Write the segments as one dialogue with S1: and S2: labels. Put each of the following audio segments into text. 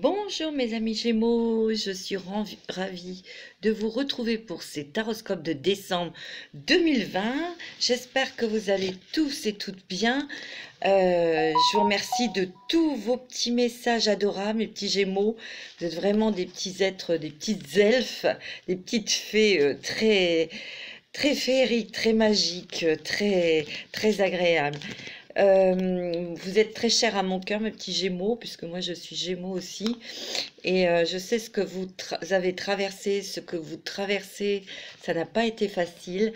S1: Bonjour mes amis Gémeaux, je suis ravie de vous retrouver pour ces taroscopes de décembre 2020. J'espère que vous allez tous et toutes bien. Je vous remercie de tous vos petits messages adorables, mes petits Gémeaux. Vous êtes vraiment des petits êtres, des petites elfes, des petites fées très féeriques, très magiques, très agréables. Vous êtes très chers à mon cœur, mes petits Gémeaux, puisque moi je suis Gémeaux aussi. Et je sais ce que vous avez traversé, ce que vous traversez. Ça n'a pas été facile.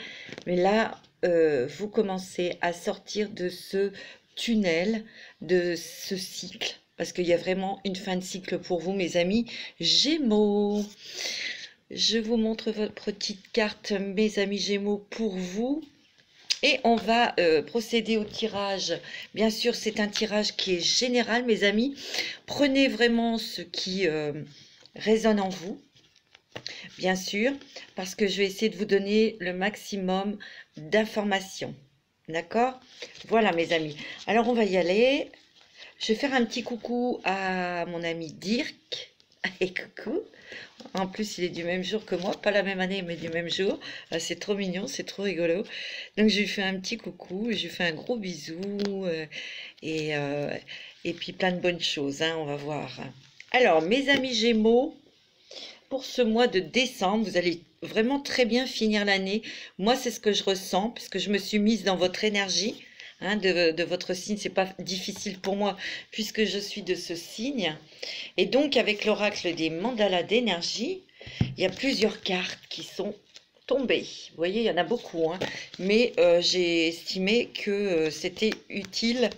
S1: Mais là, vous commencez à sortir de ce tunnel, de ce cycle. Parce qu'il y a vraiment une fin de cycle pour vous, mes amis Gémeaux. Je vous montre votre petite carte, mes amis Gémeaux, pour vous. Et on va procéder au tirage. Bien sûr, c'est un tirage qui est général, mes amis. Prenez vraiment ce qui résonne en vous, bien sûr, parce que je vais essayer de vous donner le maximum d'informations. D'accord? Voilà, mes amis. Alors, on va y aller. Je vais faire un petit coucou à mon ami Dirk. Et coucou. En plus, il est du même jour que moi, pas la même année, mais du même jour. C'est trop mignon, c'est trop rigolo. Donc, je lui fais un petit coucou, je lui fais un gros bisou et, euh, et puis plein de bonnes choses, hein, on va voir. Alors, mes amis Gémeaux, pour ce mois de décembre, vous allez vraiment très bien finir l'année. Moi, c'est ce que je ressens, puisque je me suis mise dans votre énergie. Hein, de votre signe, c'est pas difficile pour moi puisque je suis de ce signe. Et donc avec l'oracle des mandalas d'énergie, il y a plusieurs cartes qui sont tombées. Vous voyez, il y en a beaucoup, hein, mais j'ai estimé que c'était utile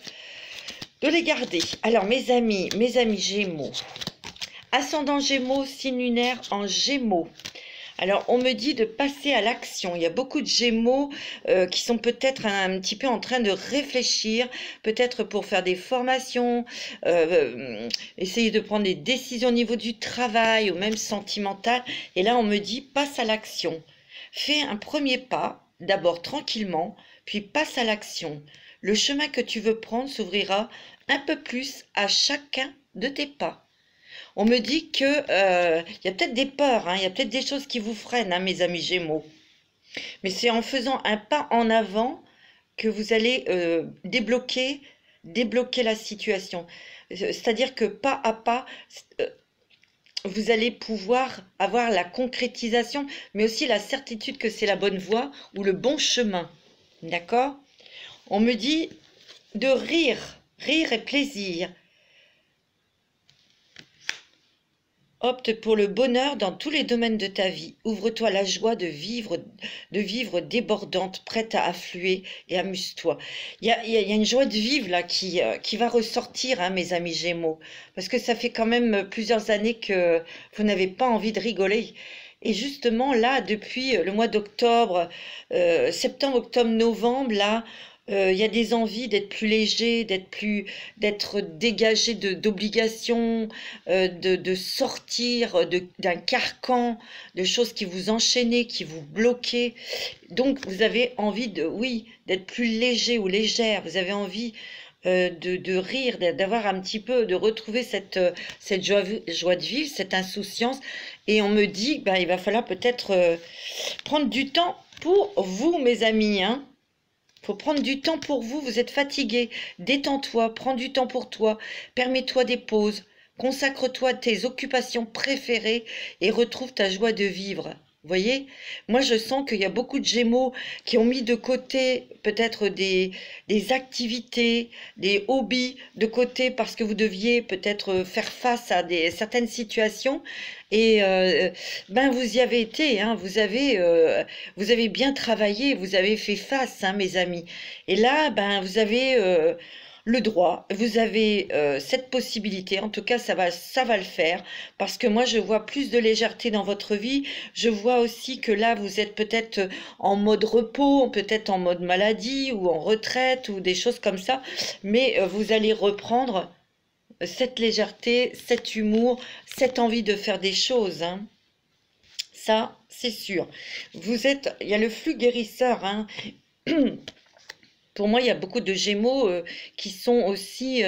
S1: de les garder. Alors mes amis Gémeaux, ascendant Gémeaux, signe lunaire en Gémeaux. Alors, on me dit de passer à l'action. Il y a beaucoup de Gémeaux qui sont peut-être un petit peu en train de réfléchir, peut-être pour faire des formations, essayer de prendre des décisions au niveau du travail ou même sentimental. Et là, on me dit passe à l'action. Fais un premier pas, d'abord tranquillement, puis passe à l'action. Le chemin que tu veux prendre s'ouvrira un peu plus à chacun de tes pas. On me dit que y a peut-être des peurs, hein, il y a peut-être des choses qui vous freinent, hein, mes amis Gémeaux. Mais c'est en faisant un pas en avant que vous allez débloquer la situation. C'est-à-dire que pas à pas, euh, vous allez pouvoir avoir la concrétisation, mais aussi la certitude que c'est la bonne voie ou le bon chemin. D'accord? On me dit de rire et plaisir. Opte pour le bonheur dans tous les domaines de ta vie. Ouvre-toi la joie de vivre débordante, prête à affluer, et amuse-toi. Il y a une joie de vivre là qui va ressortir, hein, mes amis Gémeaux, parce que ça fait quand même plusieurs années que vous n'avez pas envie de rigoler. Et justement là, depuis le mois d'octobre, septembre, octobre, novembre, là, il y a des envies d'être plus léger, d'être dégagé d'obligations, de sortir d'un carcan, de choses qui vous enchaînaient, qui vous bloquaient. Donc vous avez envie oui, d'être plus léger ou légère. Vous avez envie de rire, d'avoir un petit peu, de retrouver cette joie de vivre, cette insouciance. Et on me dit, ben, il va falloir peut-être prendre du temps pour vous, mes amis, hein. Faut prendre du temps pour vous, vous êtes fatigué. Détends-toi, prends du temps pour toi, permets-toi des pauses, consacre-toi à tes occupations préférées et retrouve ta joie de vivre. Vous voyez, moi je sens qu'il y a beaucoup de Gémeaux qui ont mis de côté peut-être des activités, des hobbies de côté parce que vous deviez peut-être faire face à certaines situations et ben vous y avez été, hein, vous avez bien travaillé, vous avez fait face, hein, mes amis. Et là, ben vous avez le droit, vous avez cette possibilité, en tout cas ça va le faire, parce que moi je vois plus de légèreté dans votre vie, je vois aussi que là vous êtes peut-être en mode repos, peut-être en mode maladie ou en retraite ou des choses comme ça, mais vous allez reprendre cette légèreté, cet humour, cette envie de faire des choses, hein. Ça, c'est sûr. Il y a le flux guérisseur, hein. Pour moi, il y a beaucoup de Gémeaux qui sont aussi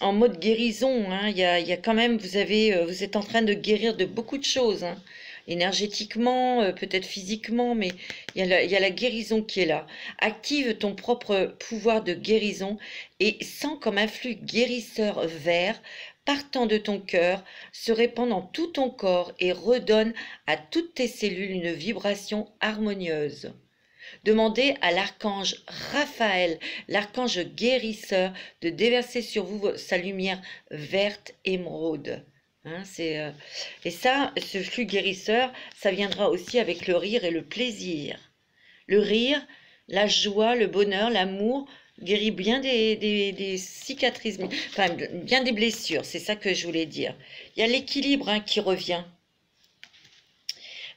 S1: en mode guérison, hein. Il y a quand même, vous êtes en train de guérir de beaucoup de choses, hein. Énergétiquement, peut-être physiquement, mais il y a la guérison qui est là. Active ton propre pouvoir de guérison et sens comme un flux guérisseur vert partant de ton cœur se répand dans tout ton corps et redonne à toutes tes cellules une vibration harmonieuse. Demandez à l'archange Raphaël, l'archange guérisseur, de déverser sur vous sa lumière verte émeraude. Hein, et ça, ce flux guérisseur, ça viendra aussi avec le rire et le plaisir. Le rire, la joie, le bonheur, l'amour guérit bien des cicatrices, enfin bien des blessures, c'est ça que je voulais dire. Il y a l'équilibre, hein, qui revient.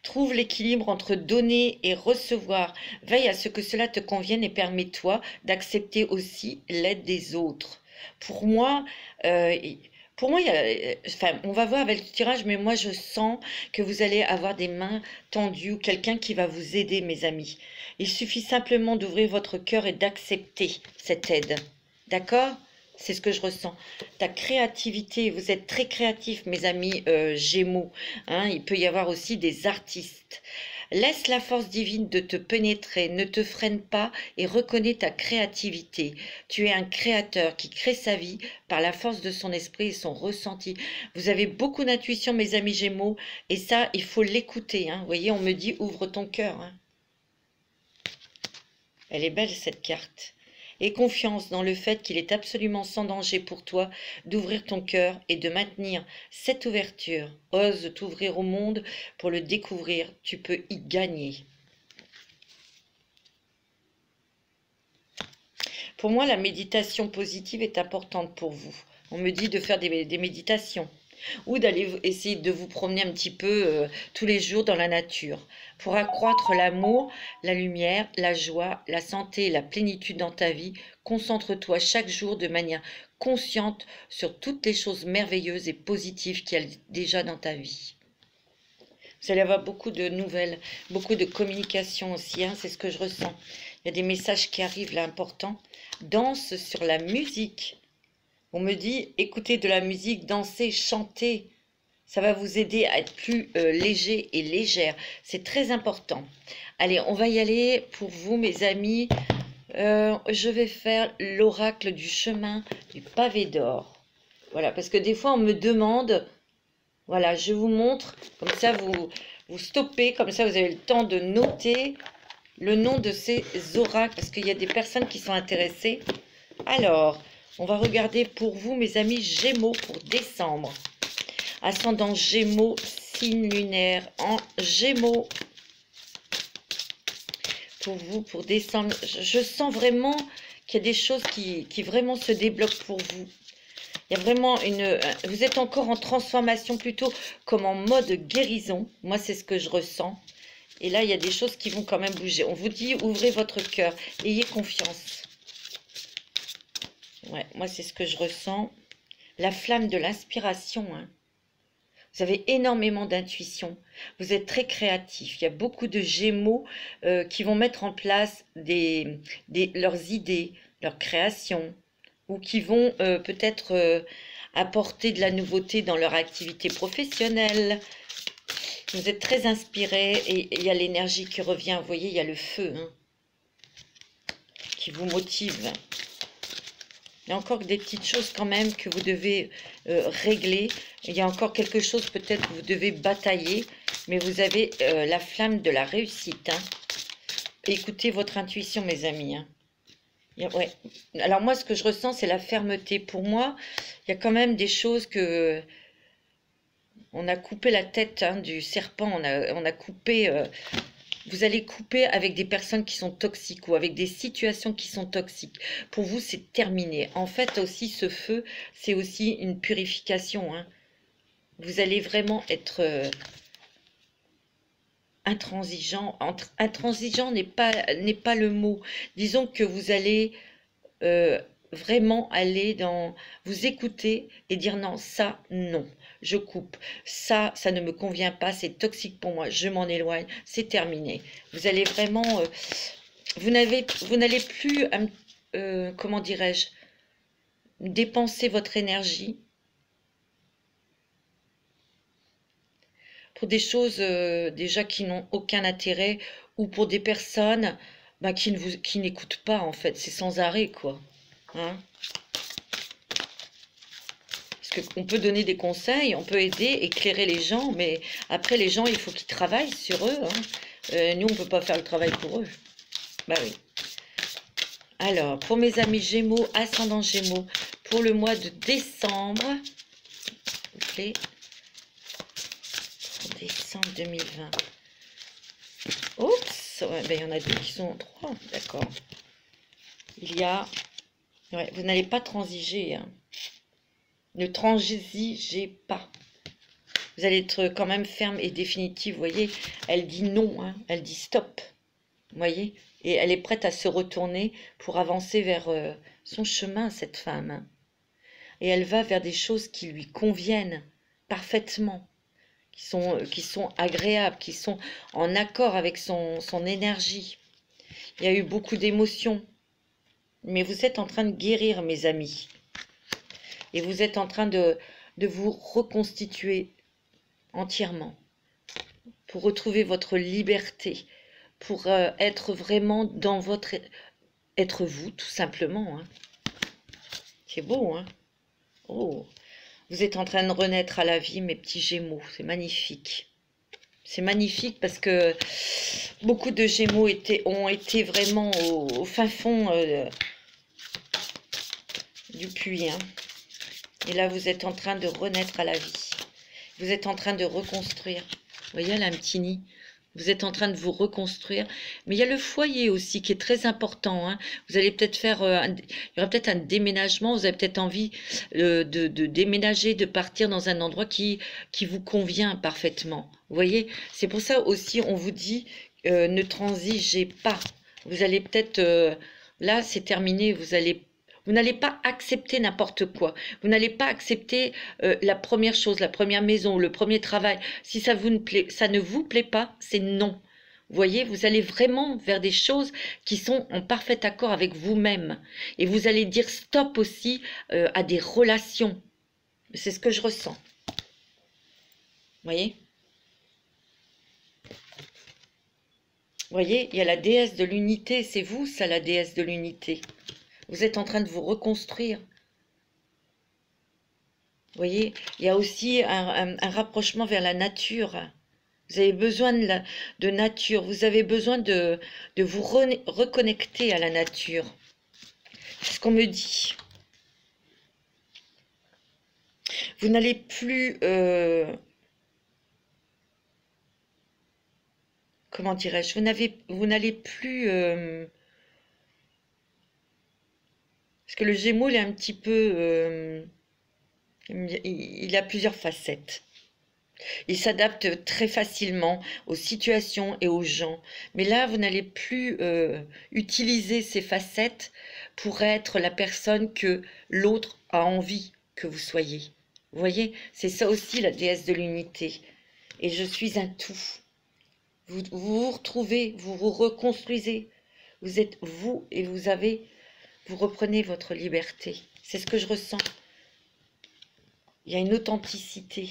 S1: Trouve l'équilibre entre donner et recevoir. Veille à ce que cela te convienne et permets-toi d'accepter aussi l'aide des autres. Pour moi, il y a, enfin, on va voir avec le tirage, mais moi je sens que vous allez avoir des mains tendues ou quelqu'un qui va vous aider, mes amis. Il suffit simplement d'ouvrir votre cœur et d'accepter cette aide. D'accord ? C'est ce que je ressens. Ta créativité, vous êtes très créatifs, mes amis Gémeaux. Hein, il peut y avoir aussi des artistes. Laisse la force divine de te pénétrer, ne te freine pas et reconnais ta créativité. Tu es un créateur qui crée sa vie par la force de son esprit et son ressenti. Vous avez beaucoup d'intuition, mes amis Gémeaux, et ça, il faut l'écouter. Hein. Vous voyez, on me dit, ouvre ton cœur. Hein. Elle est belle, cette carte. Et confiance dans le fait qu'il est absolument sans danger pour toi d'ouvrir ton cœur et de maintenir cette ouverture. Ose t'ouvrir au monde pour le découvrir, tu peux y gagner. Pour moi, la méditation positive est importante pour vous. On me dit de faire des méditations ou d'aller essayer de vous promener un petit peu tous les jours dans la nature pour accroître l'amour, la lumière, la joie, la santé et la plénitude dans ta vie. Concentre-toi chaque jour de manière consciente sur toutes les choses merveilleuses et positives qu'il y a déjà dans ta vie. Vous allez avoir beaucoup de nouvelles, beaucoup de communication aussi, hein, c'est ce que je ressens. Il y a des messages qui arrivent là importants. Danse sur la musique. On me dit, écoutez de la musique, dansez, chantez. Ça va vous aider à être plus léger et légère. C'est très important. Allez, on va y aller pour vous, mes amis. Je vais faire l'oracle du chemin du pavé d'or. Voilà, parce que des fois, on me demande... Voilà, je vous montre. Comme ça, vous stoppez. Comme ça, vous avez le temps de noter le nom de ces oracles. Parce qu'il y a des personnes qui sont intéressées. Alors... on va regarder pour vous, mes amis Gémeaux, pour décembre. Ascendant Gémeaux, signe lunaire en Gémeaux. Pour vous, pour décembre, je sens vraiment qu'il y a des choses qui vraiment se débloquent pour vous. Il y a vraiment vous êtes encore en transformation, plutôt comme en mode guérison. Moi, c'est ce que je ressens. Et là, il y a des choses qui vont quand même bouger. On vous dit, ouvrez votre cœur, ayez confiance. Ouais, moi, c'est ce que je ressens. La flamme de l'inspiration. Hein. Vous avez énormément d'intuition. Vous êtes très créatif. Il y a beaucoup de Gémeaux qui vont mettre en place leurs idées, leurs créations, ou qui vont peut-être apporter de la nouveauté dans leur activité professionnelle. Vous êtes très inspiré et il y a l'énergie qui revient. Vous voyez, il y a le feu, hein, qui vous motive. Il y a encore des petites choses quand même que vous devez régler. Il y a encore quelque chose peut-être que vous devez batailler. Mais vous avez la flamme de la réussite. Hein. Écoutez votre intuition, mes amis. Hein. Ouais. Alors moi, ce que je ressens, c'est la fermeté. Pour moi, il y a quand même des choses que... on a coupé la tête, hein, du serpent. On a coupé... vous allez couper avec des personnes qui sont toxiques ou avec des situations qui sont toxiques. Pour vous, c'est terminé. En fait, aussi, ce feu, c'est aussi une purification. Hein. Vous allez vraiment être intransigeant. Intransigeant n'est pas le mot. Disons que vous allez vraiment aller dans... vous écouter et dire non, ça, non. Je coupe, ça ne me convient pas, c'est toxique pour moi, je m'en éloigne, c'est terminé. Vous allez vraiment, vous n'allez plus, comment dirais-je, dépenser votre énergie pour des choses déjà qui n'ont aucun intérêt ou pour des personnes qui n'écoutent pas en fait, c'est sans arrêt quoi. Hein? Parce qu'on peut donner des conseils, on peut aider, éclairer les gens, mais après les gens il faut qu'ils travaillent sur eux. Hein? Nous on ne peut pas faire le travail pour eux. Bah oui. Alors, pour mes amis Gémeaux, ascendant Gémeaux, pour le mois de décembre, okay. Pour décembre 2020. Oups, ouais, ben, il y en a deux qui sont trois, d'accord. Il y a, ouais, vous n'allez pas transiger, hein. Ne transigez pas. Vous allez être quand même ferme et définitive, vous voyez. Elle dit non, hein, elle dit stop, vous voyez. Et elle est prête à se retourner pour avancer vers son chemin, cette femme. Hein. Et elle va vers des choses qui lui conviennent parfaitement, qui sont agréables, qui sont en accord avec son énergie. Il y a eu beaucoup d'émotions. Mais vous êtes en train de guérir, mes amis. Et vous êtes en train de vous reconstituer entièrement pour retrouver votre liberté, pour être vraiment dans votre... être vous, tout simplement. Hein. C'est beau, hein? Oh, vous êtes en train de renaître à la vie, mes petits Gémeaux. C'est magnifique. C'est magnifique parce que beaucoup de Gémeaux ont été vraiment au fin fond du puits. Hein. Et là, vous êtes en train de renaître à la vie. Vous êtes en train de reconstruire. Vous voyez, elle a un petit nid. Vous êtes en train de vous reconstruire. Mais il y a le foyer aussi qui est très important. Hein. Vous allez peut-être faire... il y aura peut-être un déménagement. Vous avez peut-être envie de déménager, de partir dans un endroit qui vous convient parfaitement. Vous voyez, c'est pour ça aussi, on vous dit, ne transigez pas. Vous allez peut-être... là, c'est terminé. Vous n'allez pas accepter n'importe quoi. Vous n'allez pas accepter la première chose, la première maison, le premier travail. Si ça ne vous plaît pas, c'est non. Vous voyez, vous allez vraiment vers des choses qui sont en parfait accord avec vous-même. Et vous allez dire stop aussi à des relations. C'est ce que je ressens. Vous voyez ? Vous voyez, il y a la déesse de l'unité. C'est vous, ça, la déesse de l'unité. Vous êtes en train de vous reconstruire. Vous voyez, il y a aussi un rapprochement vers la nature. Vous avez besoin de nature. Vous avez besoin de vous reconnecter à la nature. C'est ce qu'on me dit. Vous n'allez plus... comment dirais-je? Vous n'allez plus... parce que le Gémeaux, il est un petit peu... il a plusieurs facettes. Il s'adapte très facilement aux situations et aux gens. Mais là, vous n'allez plus utiliser ces facettes pour être la personne que l'autre a envie que vous soyez. Vous voyez, c'est ça aussi la déesse de l'unité. Et je suis un tout. Vous vous retrouvez, vous vous reconstruisez. Vous êtes vous et vous reprenez votre liberté. C'est ce que je ressens. Il y a une authenticité.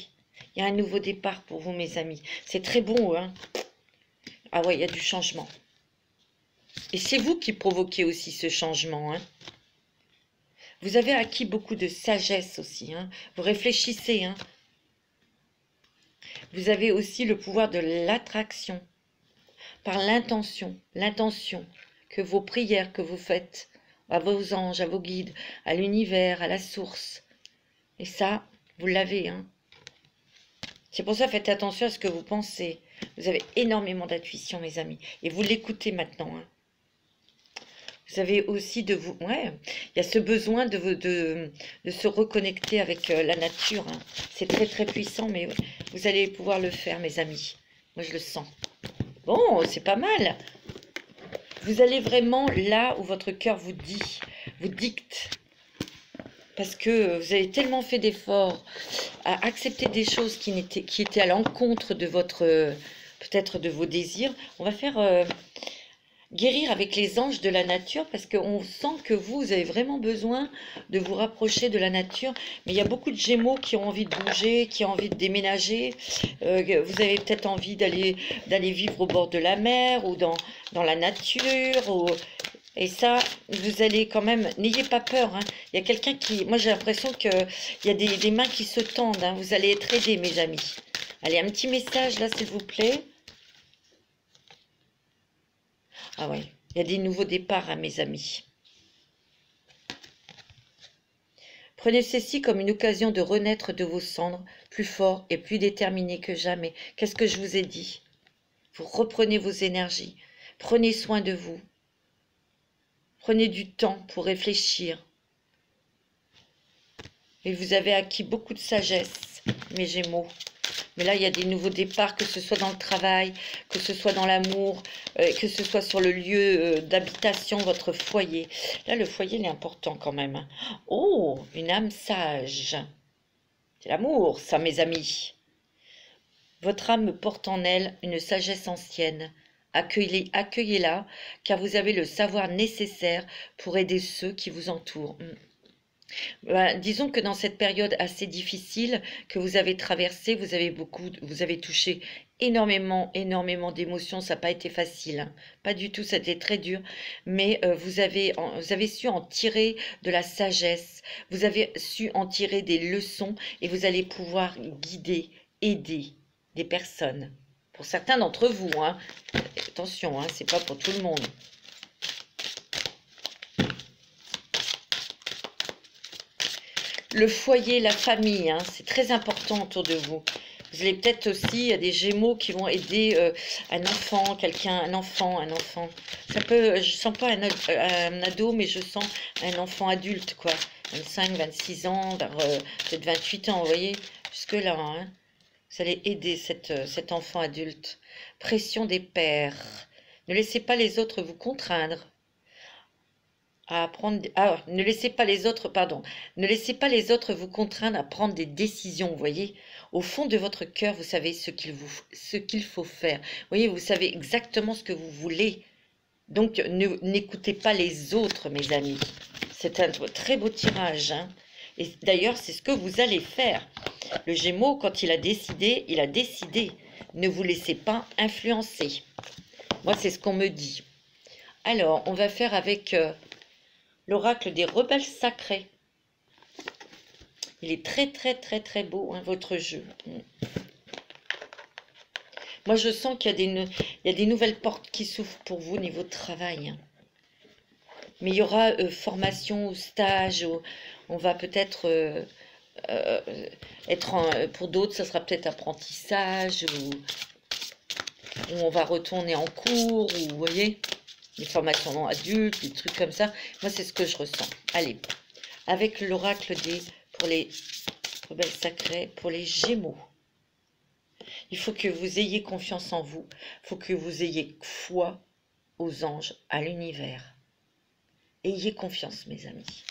S1: Il y a un nouveau départ pour vous, mes amis. C'est très bon, hein? Ah ouais, il y a du changement. Et c'est vous qui provoquez aussi ce changement, hein? Vous avez acquis beaucoup de sagesse aussi, hein? Vous réfléchissez, hein? Vous avez aussi le pouvoir de l'attraction. Par l'intention que vos prières que vous faites à vos anges, à vos guides, à l'univers, à la source. Et ça, vous l'avez, hein? C'est pour ça, faites attention à ce que vous pensez. Vous avez énormément d'intuition, mes amis. Et vous l'écoutez maintenant. Hein. Vous avez aussi de vous... Ouais, il y a ce besoin de se reconnecter avec la nature. Hein. C'est très, très puissant, mais vous allez pouvoir le faire, mes amis. Moi, je le sens. Bon, c'est pas mal. Vous allez vraiment là où votre cœur vous dit, vous dicte. Parce que vous avez tellement fait d'efforts à accepter des choses qui étaient à l'encontre de votre, peut-être de vos désirs. On va faire guérir avec les anges de la nature parce qu'on sent que vous avez vraiment besoin de vous rapprocher de la nature. Mais il y a beaucoup de Gémeaux qui ont envie de bouger, qui ont envie de déménager. Vous avez peut-être envie d'aller vivre au bord de la mer ou dans la nature. Et ça, vous allez quand même, n'ayez pas peur, hein. Il y a quelqu'un qui, moi j'ai l'impression qu'il y a des mains qui se tendent, hein. Vous allez être aidés, mes amis. Allez, un petit message là, s'il vous plaît. Ah oui, il y a des nouveaux départs, hein, mes amis. Prenez ceci comme une occasion de renaître de vos cendres, plus fort et plus déterminé que jamais. Qu'est-ce que je vous ai dit? Vous reprenez vos énergies. Prenez soin de vous. Prenez du temps pour réfléchir. Et vous avez acquis beaucoup de sagesse, mes Gémeaux. Mais là, il y a des nouveaux départs, que ce soit dans le travail, que ce soit dans l'amour, que ce soit sur le lieu d'habitation, votre foyer. Là, le foyer, il est important quand même. Oh, une âme sage. C'est l'amour, ça, mes amis. Votre âme porte en elle une sagesse ancienne. Accueillez-la, car vous avez le savoir nécessaire pour aider ceux qui vous entourent. Disons que dans cette période assez difficile que vous avez traversée, vous avez touché énormément d'émotions. Ça n'a pas été facile, hein. Pas du tout, c'était très dur. Mais vous avez su en tirer de la sagesse. Vous avez su en tirer des leçons et vous allez pouvoir guider, aider des personnes. Pour certains d'entre vous, hein. Attention, hein, c'est pas pour tout le monde. Le foyer, la famille, hein, c'est très important autour de vous. Vous allez peut-être aussi, il y a des Gémeaux qui vont aider un enfant, un enfant. Ça peut, je sens pas un ado, mais je sens un enfant adulte, quoi. 25, 26 ans, peut-être 28 ans, vous voyez, jusque-là, hein. Vous allez aider cet enfant adulte. Pression des pères. Ne laissez pas les autres vous contraindre à prendre. Ne laissez pas les autres, pardon. Ne laissez pas les autres vous contraindre à prendre des décisions, vous voyez. Au fond de votre cœur, vous savez ce qu'il faut faire. Vous voyez, vous savez exactement ce que vous voulez. Donc, n'écoutez pas les autres, mes amis. C'est un très beau tirage, hein. Et d'ailleurs, c'est ce que vous allez faire. Le Gémeaux, quand il a décidé, il a décidé. Ne vous laissez pas influencer. Moi, c'est ce qu'on me dit. Alors, on va faire avec l'oracle des rebelles sacrés. Il est très, très, très, très beau, hein, votre jeu. Moi, je sens qu'il y a des nouvelles portes qui s'ouvrent pour vous au niveau de travail, hein. Mais il y aura formation ou stage. On va peut-être pour d'autres, ça sera peut-être apprentissage ou on va retourner en cours, ou vous voyez, des formations adultes, des trucs comme ça. Moi, c'est ce que je ressens. Allez, avec l'oracle pour les rebelles sacrés, pour les Gémeaux. Il faut que vous ayez confiance en vous. Il faut que vous ayez foi aux anges, à l'univers. Ayez confiance, mes amis.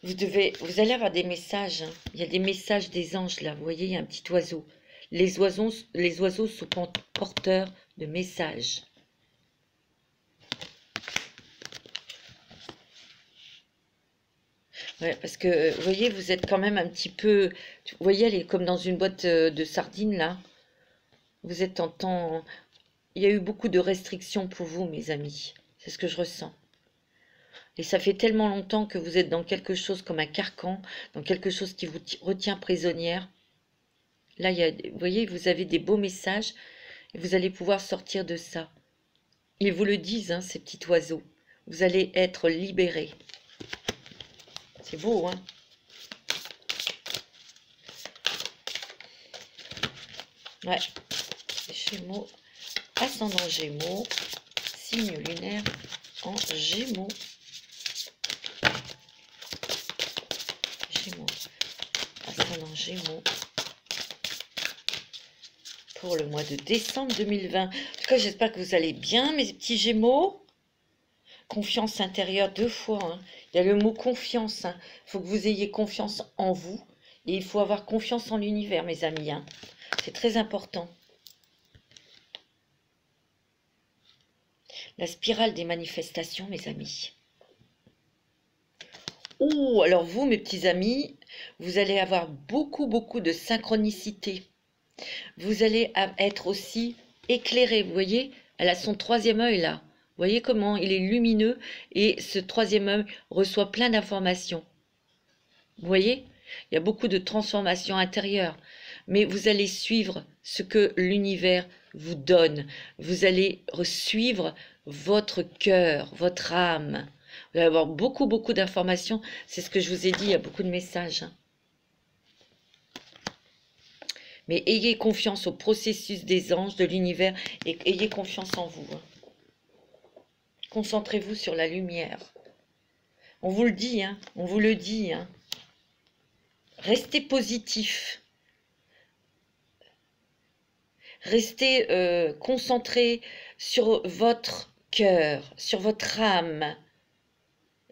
S1: Vous allez avoir des messages, hein. Il y a des messages des anges là. Vous voyez, il y a un petit oiseau. Les oiseaux sont porteurs de messages. Ouais, parce que, vous voyez, vous êtes quand même un petit peu... Vous voyez, elle est comme dans une boîte de sardines, là. Vous êtes en temps... Il y a eu beaucoup de restrictions pour vous, mes amis. C'est ce que je ressens. Et ça fait tellement longtemps que vous êtes dans quelque chose comme un carcan, dans quelque chose qui vous retient prisonnière. Là, vous voyez, vous avez des beaux messages et vous allez pouvoir sortir de ça. Ils vous le disent, hein, ces petits oiseaux. Vous allez être libérés. C'est beau, hein? Ouais. Gémeaux, ascendant Gémeaux, signe lunaire en Gémeaux. Gémeaux, ascendant Gémeaux. Pour le mois de décembre 2020. En tout cas, j'espère que vous allez bien, mes petits Gémeaux. Confiance intérieure 2 fois, hein. Il y a le mot confiance, hein. Il faut que vous ayez confiance en vous. Et il faut avoir confiance en l'univers, mes amis, hein. C'est très important. La spirale des manifestations, mes amis. Oh, alors vous, mes petits amis, vous allez avoir beaucoup de synchronicité. Vous allez être aussi éclairé, vous voyez, elle a son troisième œil là. Vous voyez comment il est lumineux et ce troisième œil reçoit plein d'informations. Vous voyez, il y a beaucoup de transformations intérieures, mais vous allez suivre ce que l'univers vous donne. Vous allez suivre votre cœur, votre âme. Vous allez avoir beaucoup d'informations. C'est ce que je vous ai dit, il y a beaucoup de messages. Mais ayez confiance au processus des anges, de l'univers, et ayez confiance en vous. Concentrez-vous sur la lumière. On vous le dit, hein, on vous le dit. Hein. Restez positif. Restez concentré sur votre cœur, sur votre âme.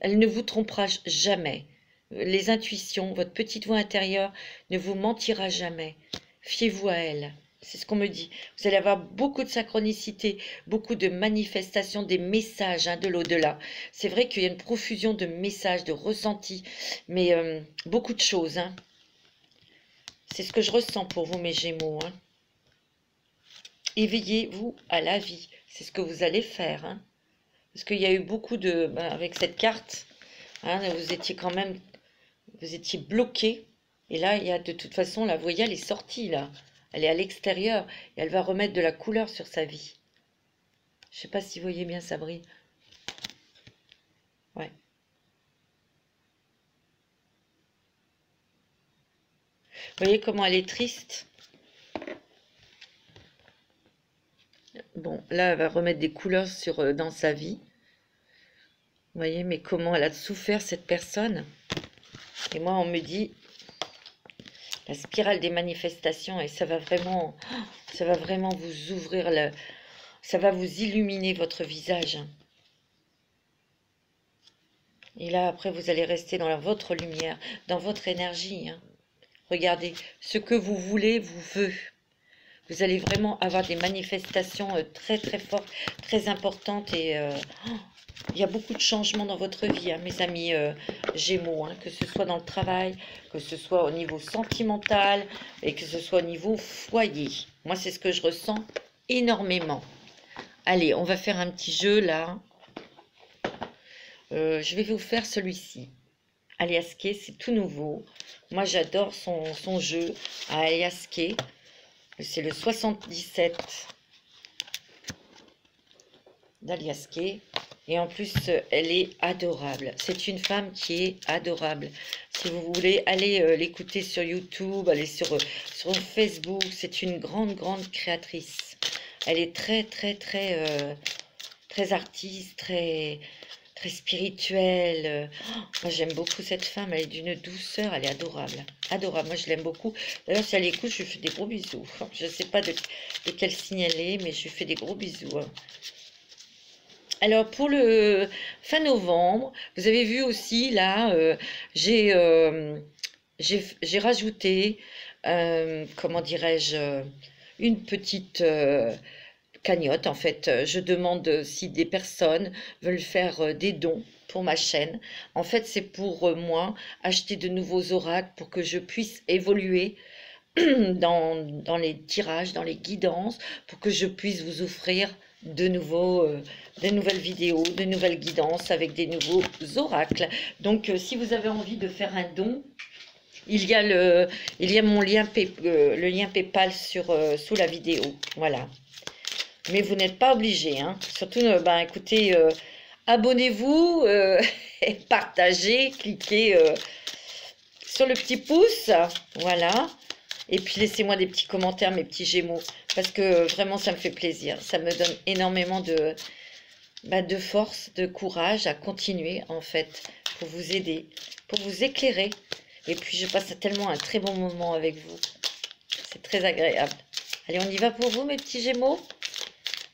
S1: Elle ne vous trompera jamais. Les intuitions, votre petite voix intérieure ne vous mentira jamais. Fiez-vous à elle. C'est ce qu'on me dit. Vous allez avoir beaucoup de synchronicité, beaucoup de manifestations, des messages hein, de l'au-delà. C'est vrai qu'il y a une profusion de messages, de ressentis, mais beaucoup de choses. Hein. C'est ce que je ressens pour vous, mes Gémeaux. Hein. Éveillez-vous à la vie. C'est ce que vous allez faire. Hein. Parce qu'il y a eu beaucoup de... avec cette carte, hein, vous étiez quand même... Vous étiez bloqué. Et là, il y a de toute façon, la voyelle est sortie, là. Elle est à l'extérieur. Et elle va remettre de la couleur sur sa vie. Je ne sais pas si vous voyez bien, ça brille. Ouais. Vous voyez comment elle est triste? Bon, là, elle va remettre des couleurs dans sa vie. Vous voyez, mais comment elle a souffert, cette personne. Et moi, on me dit, la spirale des manifestations, et ça va vraiment vous ouvrir, ça va vous illuminer votre visage. Et là, après, vous allez rester dans votre lumière, dans votre énergie. Hein. Regardez, ce que vous voulez vous veut. Vous allez vraiment avoir des manifestations très fortes, très importantes. Et il y a beaucoup de changements dans votre vie, hein, mes amis Gémeaux. Hein, que ce soit dans le travail, que ce soit au niveau sentimental et que ce soit au niveau foyer. Moi, c'est ce que je ressens énormément. Allez, on va faire un petit jeu là. Je vais vous faire celui-ci. Alias Kay, c'est tout nouveau. Moi, j'adore son jeu à Alias Kay. C'est le 77 d'Alias Kay. Et en plus, elle est adorable. C'est une femme qui est adorable. Si vous voulez, allez l'écouter sur YouTube, allez sur Facebook. C'est une grande créatrice. Elle est très artiste, très spirituelle. Moi, j'aime beaucoup cette femme. Elle est d'une douceur. Elle est adorable. Adorable. Moi, je l'aime beaucoup. D'ailleurs, si elle écoute, je lui fais des gros bisous. Je ne sais pas de quel signe elle est, mais je lui fais des gros bisous. Alors, pour le fin novembre, vous avez vu aussi, là, j'ai rajouté, comment dirais-je, une petite... cagnotte. En fait, je demande si des personnes veulent faire des dons pour ma chaîne. En fait, c'est pour moi acheter de nouveaux oracles pour que je puisse évoluer dans les tirages, dans les guidances, pour que je puisse vous offrir de nouvelles vidéos, de nouvelles guidances avec des nouveaux oracles. Donc, si vous avez envie de faire un don, il y a mon lien, le lien PayPal sous la vidéo. Voilà. Mais vous n'êtes pas obligé, hein. Surtout, écoutez, abonnez-vous, et partagez, cliquez sur le petit pouce, voilà. Et puis laissez-moi des petits commentaires, mes petits Gémeaux, parce que vraiment ça me fait plaisir. Ça me donne énormément de force, de courage à continuer, en fait, pour vous aider, pour vous éclairer. Et puis je passe tellement un très bon moment avec vous. C'est très agréable. Allez, on y va pour vous, mes petits Gémeaux?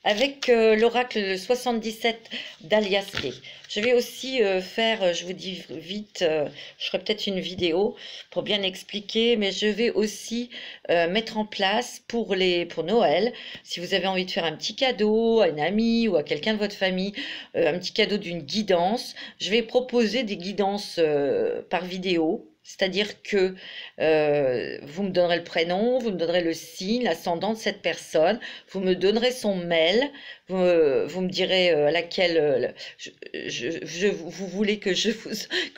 S1: avec l'oracle 77 d'Alias Kay. Je vais aussi faire, je vous dis vite, je ferai peut-être une vidéo pour bien expliquer, mais je vais aussi mettre en place pour Noël, si vous avez envie de faire un petit cadeau à une amie ou à quelqu'un de votre famille, un petit cadeau d'une guidance, je vais proposer des guidances par vidéo. C'est-à-dire que vous me donnerez le prénom, vous me donnerez le signe, l'ascendant de cette personne, vous me donnerez son mail, vous me direz à laquelle vous voulez que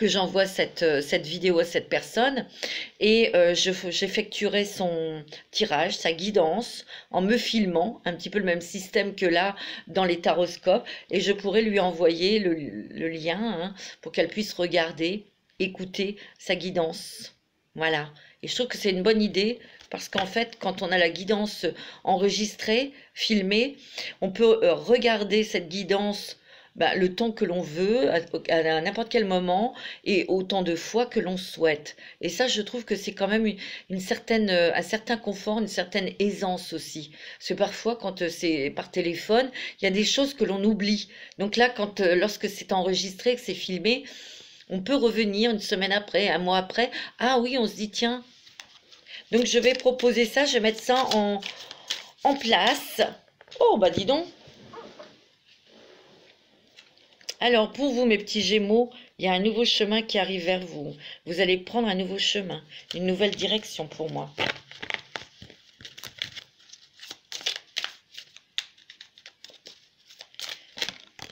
S1: j'envoie cette vidéo à cette personne, et j'effectuerai son tirage, sa guidance, en me filmant, un petit peu le même système que là dans les taroscopes, et je pourrai lui envoyer le lien hein, pour qu'elle puisse regarder, écouter sa guidance. Voilà. Et je trouve que c'est une bonne idée parce qu'en fait, quand on a la guidance enregistrée, filmée, on peut regarder cette guidance le temps que l'on veut, à n'importe quel moment et autant de fois que l'on souhaite. Et ça, je trouve que c'est quand même un certain confort, une certaine aisance aussi. Parce que parfois, quand c'est par téléphone, il y a des choses que l'on oublie. Donc là, lorsque c'est enregistré, que c'est filmé, on peut revenir une semaine après, un mois après. Ah oui, on se dit, tiens. Donc, je vais proposer ça. Je vais mettre ça en place. Oh, bah dis donc. Alors, pour vous, mes petits Gémeaux, il y a un nouveau chemin qui arrive vers vous. Vous allez prendre un nouveau chemin, une nouvelle direction pour moi.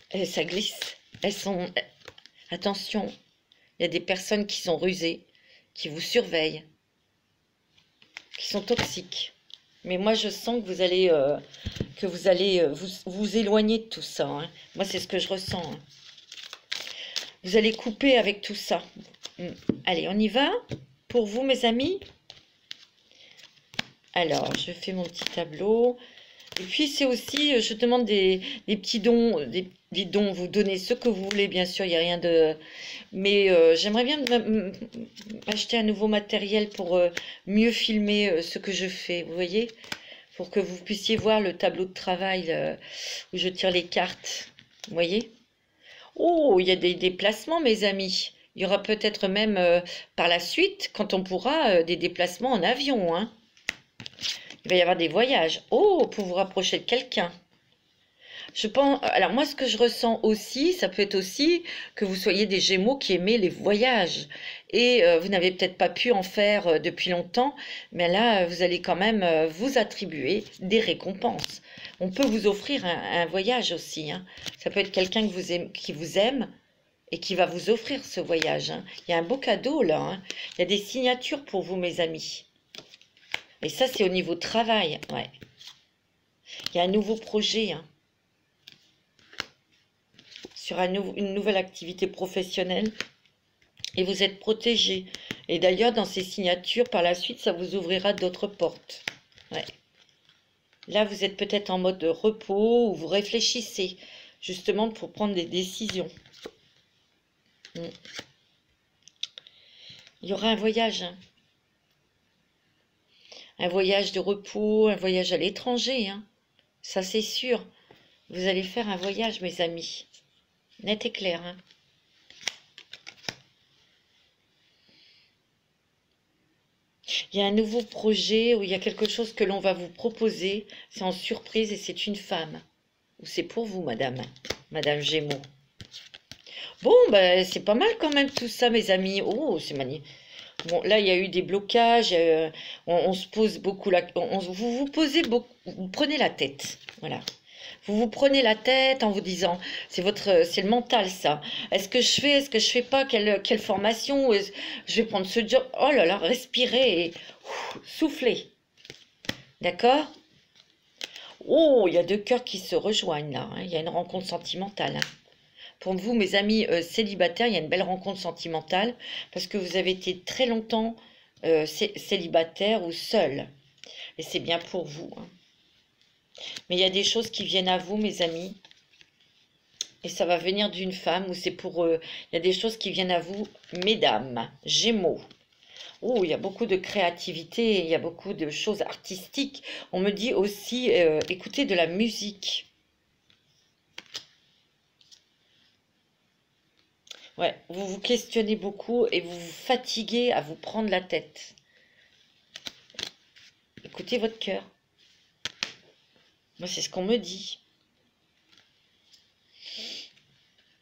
S1: Et ça glisse. Elles sont... Attention. Il y a des personnes qui sont rusées, qui vous surveillent, qui sont toxiques. Mais moi, je sens que vous allez vous éloigner de tout ça. Hein. Moi, c'est ce que je ressens. Hein. Vous allez couper avec tout ça. Allez, on y va. Pour vous, mes amis. Alors, je fais mon petit tableau. Et puis, c'est aussi, je demande des petits dons, des dons. Vous donnez ce que vous voulez, bien sûr. Il n'y a rien de... Mais j'aimerais bien acheter un nouveau matériel pour mieux filmer ce que je fais, vous voyez, pour que vous puissiez voir le tableau de travail où je tire les cartes, vous voyez. Oh, il y a des déplacements, mes amis. Il y aura peut-être même par la suite, quand on pourra, des déplacements en avion, hein. Il va y avoir des voyages. Oh, pour vous rapprocher de quelqu'un. Je pense, alors moi, ce que je ressens aussi, ça peut être aussi que vous soyez des Gémeaux qui aimez les voyages. Et vous n'avez peut-être pas pu en faire depuis longtemps, mais là, vous allez quand même vous attribuer des récompenses. On peut vous offrir un voyage aussi. Hein. Ça peut être quelqu'un qui vous aime et qui va vous offrir ce voyage. Hein. Il y a un beau cadeau là. Hein. Il y a des signatures pour vous, mes amis. Et ça, c'est au niveau travail. Ouais. Il y a un nouveau projet. Hein. Sur une nouvelle activité professionnelle et vous êtes protégé. Et d'ailleurs, dans ces signatures, par la suite, ça vous ouvrira d'autres portes. Ouais. Là, vous êtes peut-être en mode repos ou vous réfléchissez justement pour prendre des décisions. Il y aura un voyage. Hein. Un voyage de repos, un voyage à l'étranger. Hein. Ça, c'est sûr. Vous allez faire un voyage, mes amis. Net et clair. Hein. Il y a un nouveau projet où il y a quelque chose que l'on va vous proposer. C'est en surprise et c'est une femme. Ou c'est pour vous, madame. Madame Gémeaux. Bon, ben, c'est pas mal quand même tout ça, mes amis. Oh, c'est magnifique. Bon, là, il y a eu des blocages. On se pose beaucoup la... vous posez beaucoup... Vous prenez la tête. Voilà. Vous vous prenez la tête en vous disant, c'est le mental ça. Est-ce que je fais pas, quelle formation, je vais prendre ce job. Oh là là, respirez et soufflez. D'accord? Oh, il y a deux cœurs qui se rejoignent là. Hein. Il y a une rencontre sentimentale. Hein. Pour vous, mes amis célibataires, il y a une belle rencontre sentimentale parce que vous avez été très longtemps célibataire ou seul. Et c'est bien pour vous. Hein. Mais il y a des choses qui viennent à vous, mes amis. Et ça va venir d'une femme ou c'est pour eux. Il y a des choses qui viennent à vous, mesdames, Gémeaux. Oh, il y a beaucoup de créativité, il y a beaucoup de choses artistiques. On me dit aussi, écoutez de la musique. Ouais, vous vous questionnez beaucoup et vous vous fatiguez à vous prendre la tête. Écoutez votre cœur. Moi, c'est ce qu'on me dit.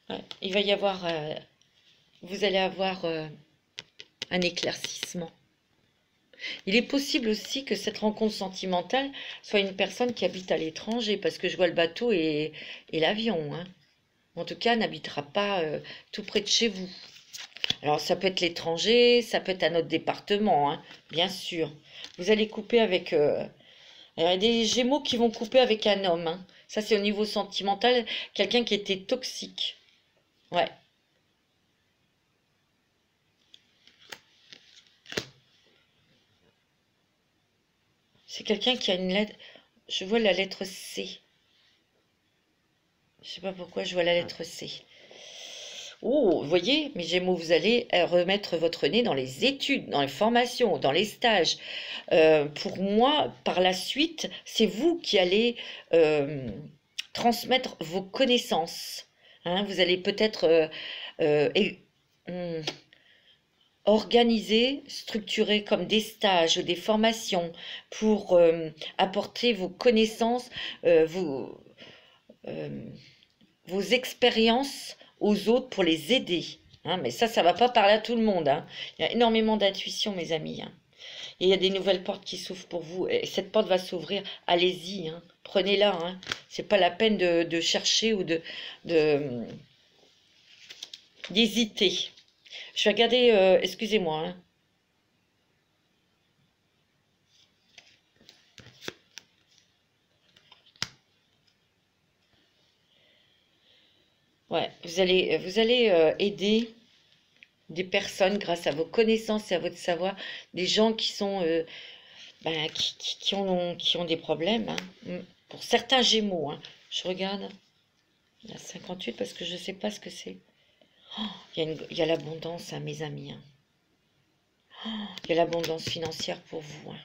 S1: Ouais, il va y avoir... vous allez avoir un éclaircissement. Il est possible aussi que cette rencontre sentimentale soit une personne qui habite à l'étranger, parce que je vois le bateau et l'avion, hein. En tout cas, n'habitera pas tout près de chez vous. Alors, ça peut être l'étranger, ça peut être un autre département, hein, bien sûr. Vous allez couper avec... il y a des Gémeaux qui vont couper avec un homme, hein. Ça, c'est au niveau sentimental, quelqu'un qui était toxique. Ouais. C'est quelqu'un qui a une lettre... Je vois la lettre C. Je sais pas pourquoi je vois la lettre C. Oh, vous voyez, mes Gémeaux, vous allez remettre votre nez dans les études, dans les formations, dans les stages. Pour moi, par la suite, c'est vous qui allez transmettre vos connaissances. Hein, vous allez peut-être organiser, structurer comme des stages ou des formations pour apporter vos connaissances, vos expériences aux autres pour les aider. Hein, mais ça ne va pas parler à tout le monde. Hein. Il y a énormément d'intuition, mes amis. Hein. Et il y a des nouvelles portes qui s'ouvrent pour vous. Et cette porte va s'ouvrir. Allez-y. Hein. Prenez-la. Hein. Ce n'est pas la peine de chercher ou d'hésiter. Je vais regarder. Excusez-moi. Hein. Ouais, vous allez aider des personnes grâce à vos connaissances et à votre savoir, des gens qui sont qui ont des problèmes. Hein. Pour certains Gémeaux, hein. Je regarde, il y a 58 parce que je ne sais pas ce que c'est. Oh, il y a l'abondance, hein, mes amis. Hein. Oh, il y a l'abondance financière pour vous. Hein.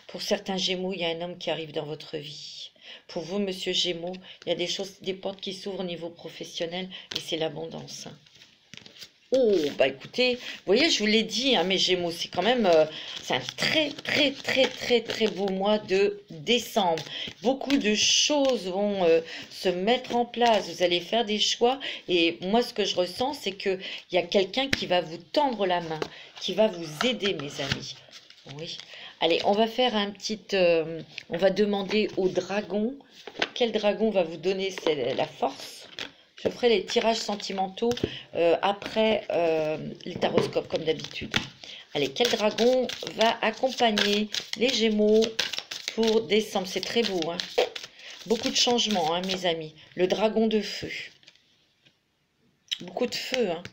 S1: Pour certains Gémeaux, il y a un homme qui arrive dans votre vie. Pour vous, monsieur Gémeaux, il y a des choses, des portes qui s'ouvrent au niveau professionnel et c'est l'abondance. Hein. Oh, bah écoutez, vous voyez, je vous l'ai dit, hein, mes Gémeaux, c'est quand même, c'est un très, très, très, très, très beau mois de décembre. Beaucoup de choses vont se mettre en place. Vous allez faire des choix. Et moi, ce que je ressens, c'est qu'il y a quelqu'un qui va vous tendre la main, qui va vous aider, mes amis. Oui. Allez, on va faire un petit... on va demander au dragon. Quel dragon va vous donner la force? Je ferai les tirages sentimentaux après les taroscopes, comme d'habitude. Allez, quel dragon va accompagner les Gémeaux pour décembre? C'est très beau, hein. Beaucoup de changements, hein, mes amis. Le dragon de feu. Beaucoup de feu, hein.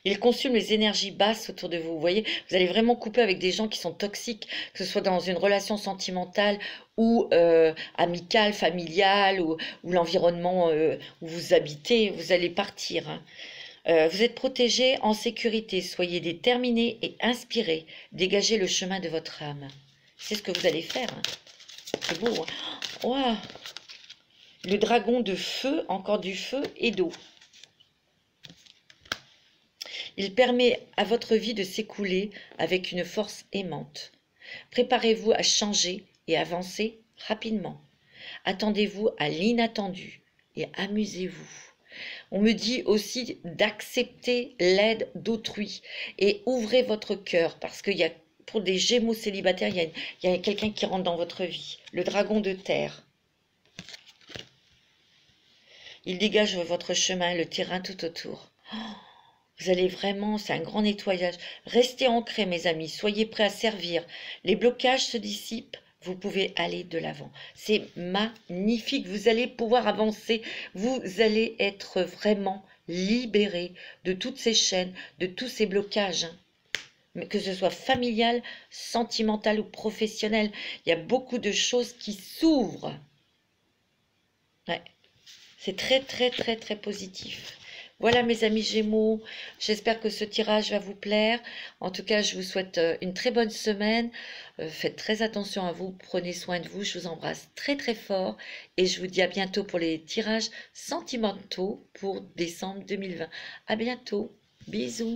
S1: Il consume les énergies basses autour de vous. Vous voyez, vous allez vraiment couper avec des gens qui sont toxiques, que ce soit dans une relation sentimentale ou amicale, familiale, ou l'environnement où vous habitez. Vous allez partir. Hein. Vous êtes protégé, en sécurité. Soyez déterminé et inspiré. Dégagez le chemin de votre âme. C'est ce que vous allez faire. Hein. C'est beau. Hein. Wow. Le dragon de feu, encore du feu et d'eau. Il permet à votre vie de s'écouler avec une force aimante. Préparez-vous à changer et avancer rapidement. Attendez-vous à l'inattendu et amusez-vous. On me dit aussi d'accepter l'aide d'autrui et ouvrez votre cœur parce qu'il y a, pour des Gémeaux célibataires, il y a quelqu'un qui rentre dans votre vie. Le dragon de terre. Il dégage votre chemin, le terrain tout autour. Oh, vous allez vraiment, c'est un grand nettoyage. Restez ancrés, mes amis. Soyez prêts à servir. Les blocages se dissipent. Vous pouvez aller de l'avant. C'est magnifique. Vous allez pouvoir avancer. Vous allez être vraiment libérés de toutes ces chaînes, de tous ces blocages. Mais que ce soit familial, sentimental ou professionnel, il y a beaucoup de choses qui s'ouvrent. Ouais. C'est très, très, très, très positif. Voilà mes amis Gémeaux, j'espère que ce tirage va vous plaire. En tout cas, je vous souhaite une très bonne semaine. Faites très attention à vous, prenez soin de vous. Je vous embrasse très très fort et je vous dis à bientôt pour les tirages sentimentaux pour décembre 2020. À bientôt, bisous.